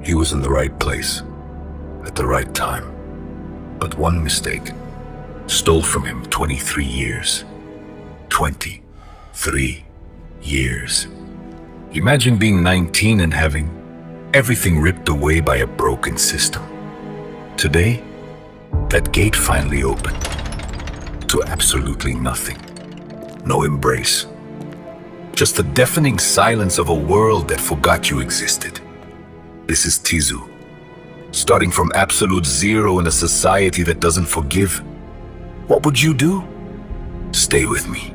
He was in the right place, at the right time. But one mistake stole from him 23 years. 23 years. Imagine being 19 and having everything ripped away by a broken system. Today, that gate finally opened to absolutely nothing. No embrace. Just the deafening silence of a world that forgot you existed. This is Tizú, starting from absolute zero in a society that doesn't forgive. What would you do? Stay with me,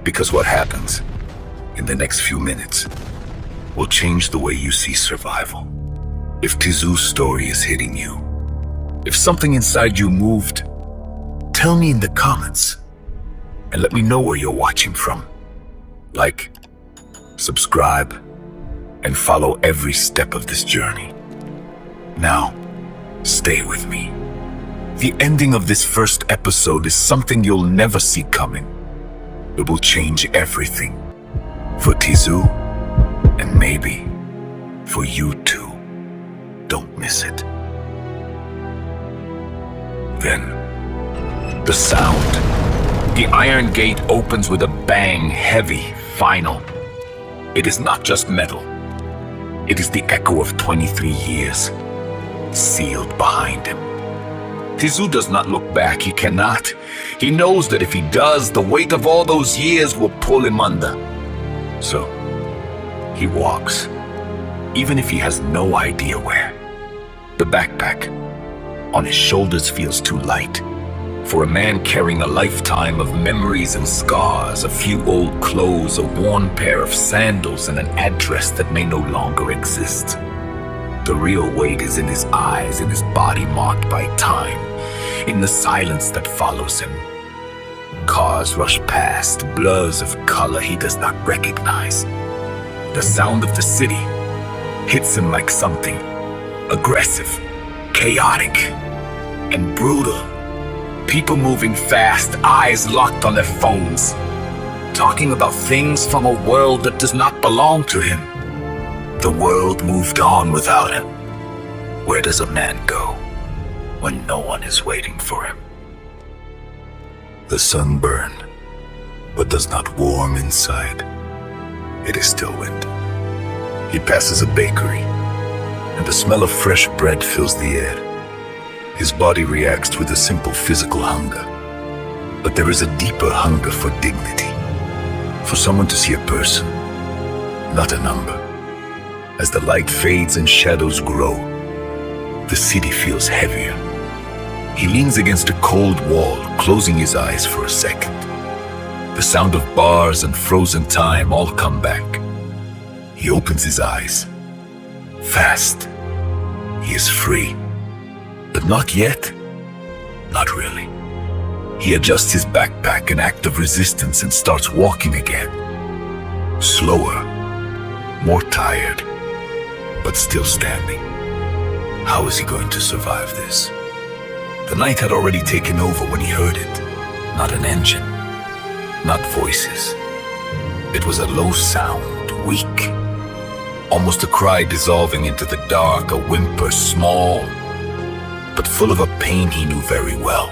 because what happens in the next few minutes will change the way you see survival. If Tizú's story is hitting you, if something inside you moved, tell me in the comments and let me know where you're watching from. Like, subscribe, and follow every step of this journey. Now, stay with me. The ending of this first episode is something you'll never see coming. It will change everything. For Tizú, and maybe for you too. Don't miss it. Then, the sound. The iron gate opens with a bang, heavy, final. It is not just metal. It is the echo of 23 years, sealed behind him. Tizú does not look back. He cannot. He knows that if he does, the weight of all those years will pull him under. So, he walks, even if he has no idea where. The backpack on his shoulders feels too light. For a man carrying a lifetime of memories and scars, a few old clothes, a worn pair of sandals, and an address that may no longer exist. The real weight is in his eyes, in his body marked by time, in the silence that follows him. Cars rush past, blurs of color he does not recognize. The sound of the city hits him like something aggressive, chaotic, and brutal. People moving fast, eyes locked on their phones, talking about things from a world that does not belong to him. The world moved on without him. Where does a man go when no one is waiting for him? The sun burned, but does not warm inside. It is still winter. He passes a bakery, and the smell of fresh bread fills the air. His body reacts with a simple physical hunger. But there is a deeper hunger for dignity, for someone to see a person, not a number. As the light fades and shadows grow, the city feels heavier. He leans against a cold wall, closing his eyes for a second. The sound of bars and frozen time all come back. He opens his eyes. Fast. He is free. But not yet. Not really. He adjusts his backpack, an act of resistance, and starts walking again. Slower, more tired, but still standing. How is he going to survive this? The night had already taken over when he heard it. Not an engine, not voices. It was a low sound, weak. Almost a cry dissolving into the dark, a whimper, small, but full of a pain he knew very well.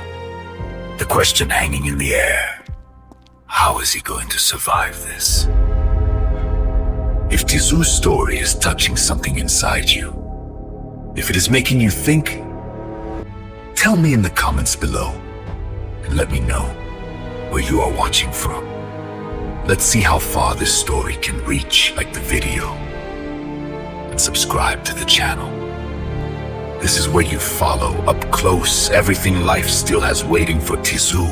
The question hanging in the air: how is he going to survive this? If Tizú's story is touching something inside you, if it is making you think, tell me in the comments below and let me know where you are watching from. Let's see how far this story can reach, like the video, and subscribe to the channel. This is where you follow up close everything life still has waiting for Tizú.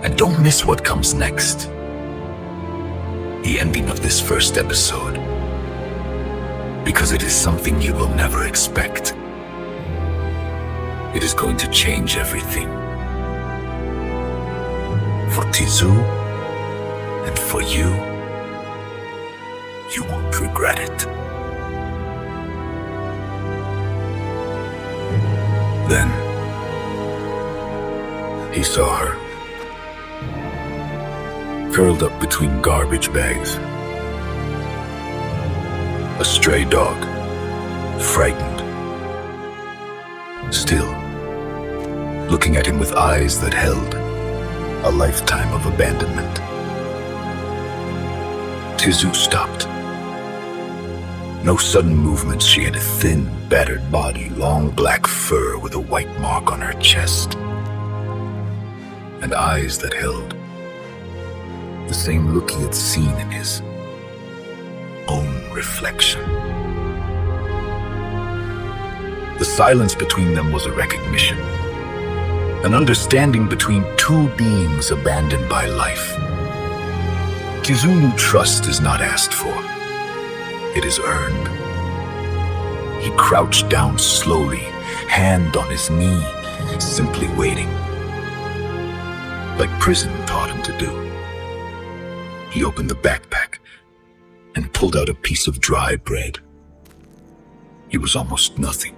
And don't miss what comes next. The ending of this first episode. Because it is something you will never expect. It is going to change everything. For Tizú, and for you, you won't regret it. Then, he saw her, curled up between garbage bags. A stray dog, frightened. Still, looking at him with eyes that held a lifetime of abandonment. Tizú stopped. No sudden movements. She had a thin, battered body, long black fur with a white mark on her chest, and eyes that held the same look he had seen in his own reflection. The silence between them was a recognition, an understanding between two beings abandoned by life. Tizú knew trust is not asked for. It is earned. He crouched down slowly, hand on his knee, simply waiting, like prison taught him to do. He opened the backpack and pulled out a piece of dry bread. It was almost nothing,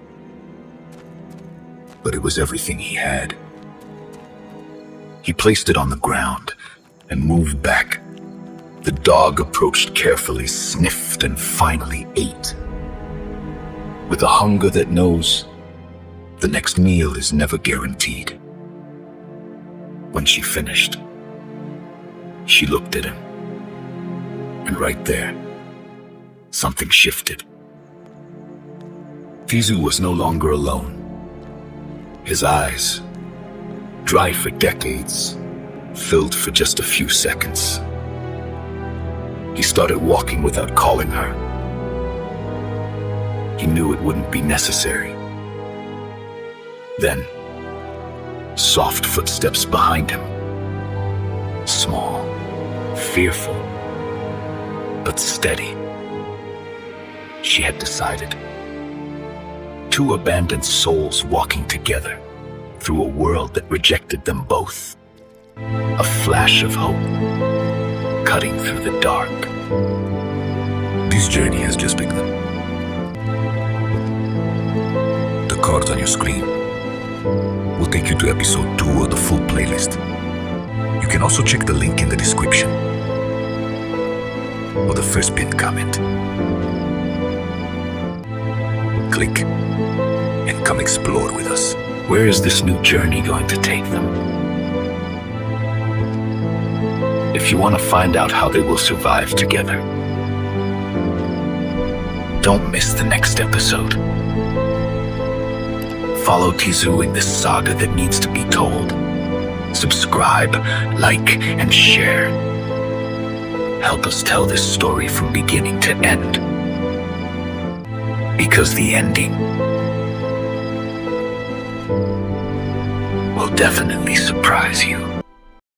but it was everything he had. He placed it on the ground and moved back. The dog approached carefully, sniffed, and finally ate. With a hunger that knows the next meal is never guaranteed. When she finished, she looked at him. And right there, something shifted. Tizú was no longer alone. His eyes, dry for decades, filled for just a few seconds. He started walking without calling her. He knew it wouldn't be necessary. Then, soft footsteps behind him. Small, fearful, but steady. She had decided. Two abandoned souls walking together through a world that rejected them both. A flash of hope, cutting through the dark. This journey has just begun. The cards on your screen will take you to episode 2 of the full playlist. You can also check the link in the description or the first pinned comment. Click and come explore with us. Where is this new journey going to take them? If you want to find out how they will survive together, don't miss the next episode. Follow Tizú in this saga that needs to be told. Subscribe, like, and share. Help us tell this story from beginning to end. Because the ending will definitely surprise you.